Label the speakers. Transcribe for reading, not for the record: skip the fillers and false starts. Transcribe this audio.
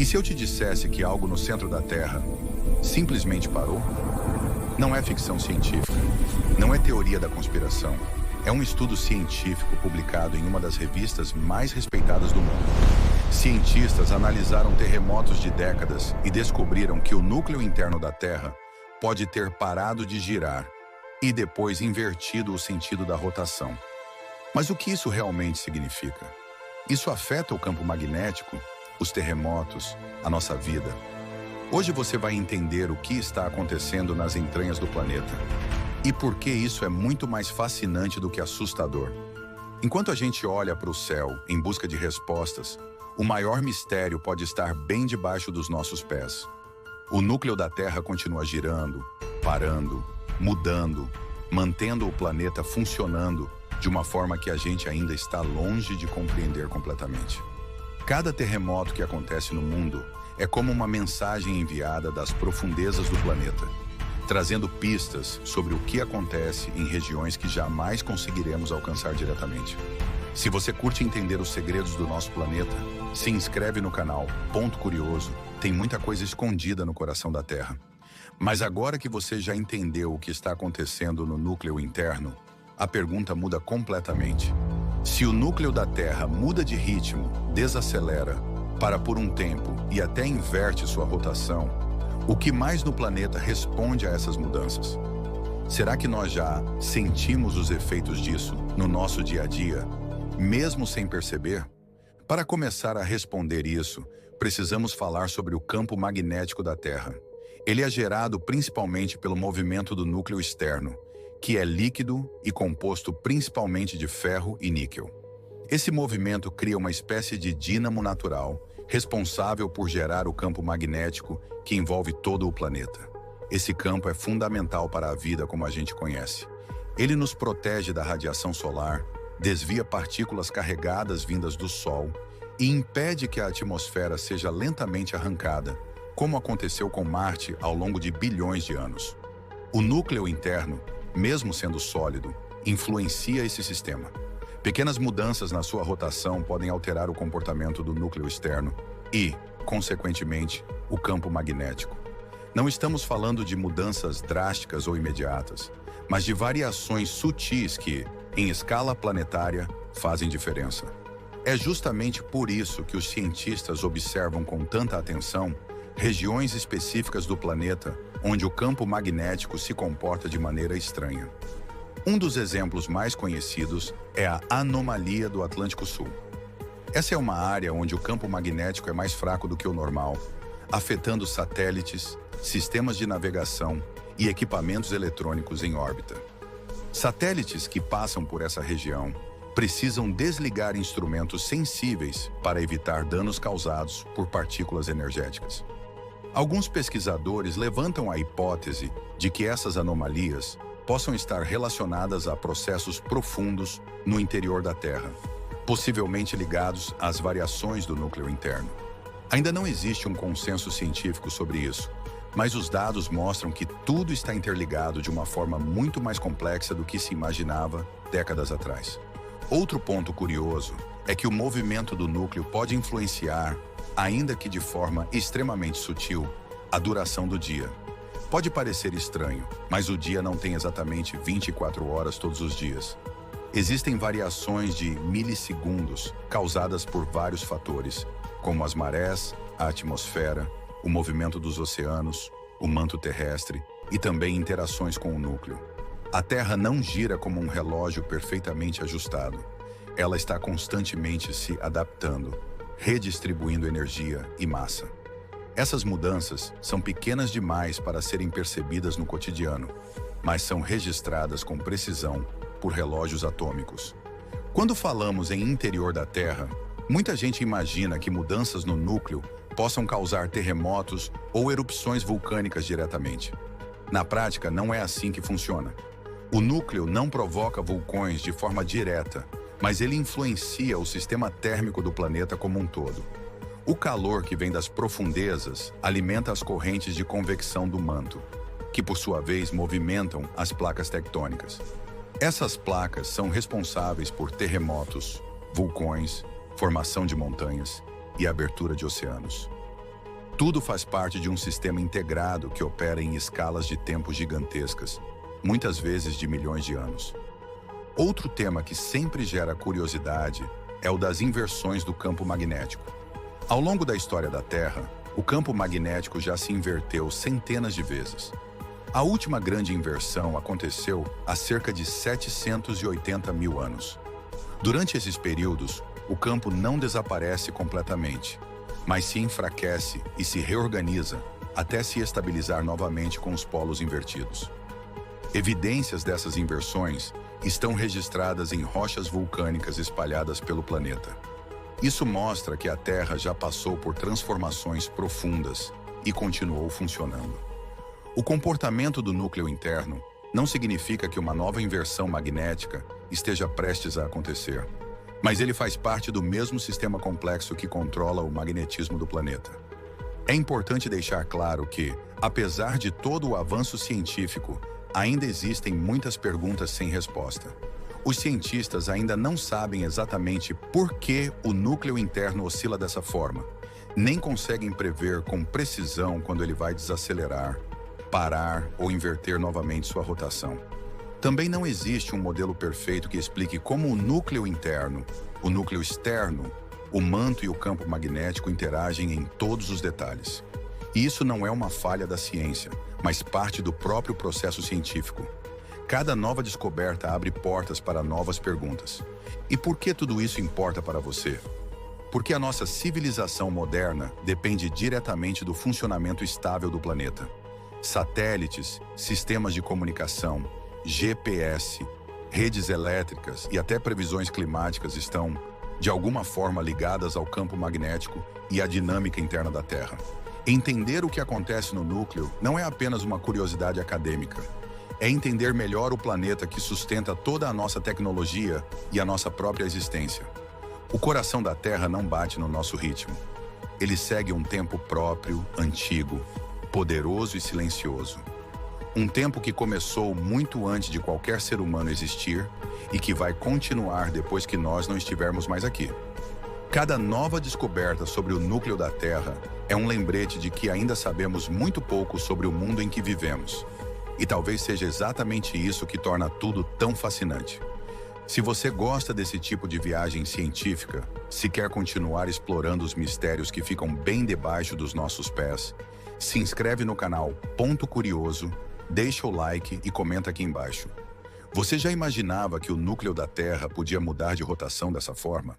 Speaker 1: E se eu te dissesse que algo no centro da Terra simplesmente parou? Não é ficção científica, não é teoria da conspiração. É um estudo científico publicado em uma das revistas mais respeitadas do mundo. Cientistas analisaram terremotos de décadas e descobriram que o núcleo interno da Terra pode ter parado de girar e depois invertido o sentido da rotação. Mas o que isso realmente significa? Isso afeta o campo magnético, os terremotos, a nossa vida? Hoje você vai entender o que está acontecendo nas entranhas do planeta e por que isso é muito mais fascinante do que assustador. Enquanto a gente olha para o céu em busca de respostas, o maior mistério pode estar bem debaixo dos nossos pés. O núcleo da Terra continua girando, parando, mudando, mantendo o planeta funcionando de uma forma que a gente ainda está longe de compreender completamente. Cada terremoto que acontece no mundo é como uma mensagem enviada das profundezas do planeta, trazendo pistas sobre o que acontece em regiões que jamais conseguiremos alcançar diretamente. Se você curte entender os segredos do nosso planeta, se inscreve no canal Ponto Curioso, tem muita coisa escondida no coração da Terra. Mas agora que você já entendeu o que está acontecendo no núcleo interno, a pergunta muda completamente. Se o núcleo da Terra muda de ritmo, desacelera, para por um tempo e até inverte sua rotação, o que mais no planeta responde a essas mudanças? Será que nós já sentimos os efeitos disso no nosso dia a dia, mesmo sem perceber? Para começar a responder isso, precisamos falar sobre o campo magnético da Terra. Ele é gerado principalmente pelo movimento do núcleo externo, que é líquido e composto principalmente de ferro e níquel. Esse movimento cria uma espécie de dínamo natural, responsável por gerar o campo magnético que envolve todo o planeta. Esse campo é fundamental para a vida como a gente conhece. Ele nos protege da radiação solar, desvia partículas carregadas vindas do Sol e impede que a atmosfera seja lentamente arrancada, como aconteceu com Marte ao longo de bilhões de anos. O núcleo interno, mesmo sendo sólido, influencia esse sistema. Pequenas mudanças na sua rotação podem alterar o comportamento do núcleo externo e, consequentemente, o campo magnético. Não estamos falando de mudanças drásticas ou imediatas, mas de variações sutis que, em escala planetária, fazem diferença. É justamente por isso que os cientistas observam com tanta atenção regiões específicas do planeta onde o campo magnético se comporta de maneira estranha. Um dos exemplos mais conhecidos é a anomalia do Atlântico Sul. Essa é uma área onde o campo magnético é mais fraco do que o normal, afetando satélites, sistemas de navegação e equipamentos eletrônicos em órbita. Satélites que passam por essa região precisam desligar instrumentos sensíveis para evitar danos causados por partículas energéticas. Alguns pesquisadores levantam a hipótese de que essas anomalias possam estar relacionadas a processos profundos no interior da Terra, possivelmente ligados às variações do núcleo interno. Ainda não existe um consenso científico sobre isso, mas os dados mostram que tudo está interligado de uma forma muito mais complexa do que se imaginava décadas atrás. Outro ponto curioso é que o movimento do núcleo pode influenciar, ainda que de forma extremamente sutil, a duração do dia. Pode parecer estranho, mas o dia não tem exatamente 24 horas todos os dias. Existem variações de milissegundos causadas por vários fatores, como as marés, a atmosfera, o movimento dos oceanos, o manto terrestre e também interações com o núcleo. A Terra não gira como um relógio perfeitamente ajustado. Ela está constantemente se adaptando, redistribuindo energia e massa. Essas mudanças são pequenas demais para serem percebidas no cotidiano, mas são registradas com precisão por relógios atômicos. Quando falamos em interior da Terra, muita gente imagina que mudanças no núcleo possam causar terremotos ou erupções vulcânicas diretamente. Na prática, não é assim que funciona. O núcleo não provoca vulcões de forma direta, mas ele influencia o sistema térmico do planeta como um todo. O calor que vem das profundezas alimenta as correntes de convecção do manto, que por sua vez movimentam as placas tectônicas. Essas placas são responsáveis por terremotos, vulcões, formação de montanhas e abertura de oceanos. Tudo faz parte de um sistema integrado que opera em escalas de tempo gigantescas, muitas vezes de milhões de anos. Outro tema que sempre gera curiosidade é o das inversões do campo magnético. Ao longo da história da Terra, o campo magnético já se inverteu centenas de vezes. A última grande inversão aconteceu há cerca de 780 mil anos. Durante esses períodos, o campo não desaparece completamente, mas se enfraquece e se reorganiza até se estabilizar novamente com os polos invertidos. Evidências dessas inversões estão registradas em rochas vulcânicas espalhadas pelo planeta. Isso mostra que a Terra já passou por transformações profundas e continuou funcionando. O comportamento do núcleo interno não significa que uma nova inversão magnética esteja prestes a acontecer, mas ele faz parte do mesmo sistema complexo que controla o magnetismo do planeta. É importante deixar claro que, apesar de todo o avanço científico, ainda existem muitas perguntas sem resposta. Os cientistas ainda não sabem exatamente por que o núcleo interno oscila dessa forma, nem conseguem prever com precisão quando ele vai desacelerar, parar ou inverter novamente sua rotação. Também não existe um modelo perfeito que explique como o núcleo interno, o núcleo externo, o manto e o campo magnético interagem em todos os detalhes. E isso não é uma falha da ciência, mas parte do próprio processo científico. Cada nova descoberta abre portas para novas perguntas. E por que tudo isso importa para você? Porque a nossa civilização moderna depende diretamente do funcionamento estável do planeta. Satélites, sistemas de comunicação, GPS, redes elétricas e até previsões climáticas estão, de alguma forma, ligadas ao campo magnético e à dinâmica interna da Terra. Entender o que acontece no núcleo não é apenas uma curiosidade acadêmica. É entender melhor o planeta que sustenta toda a nossa tecnologia e a nossa própria existência. O coração da Terra não bate no nosso ritmo. Ele segue um tempo próprio, antigo, poderoso e silencioso. Um tempo que começou muito antes de qualquer ser humano existir e que vai continuar depois que nós não estivermos mais aqui. Cada nova descoberta sobre o núcleo da Terra é um lembrete de que ainda sabemos muito pouco sobre o mundo em que vivemos. E talvez seja exatamente isso que torna tudo tão fascinante. Se você gosta desse tipo de viagem científica, se quer continuar explorando os mistérios que ficam bem debaixo dos nossos pés, se inscreve no canal Ponto Curioso, deixa o like e comenta aqui embaixo. Você já imaginava que o núcleo da Terra podia mudar de rotação dessa forma?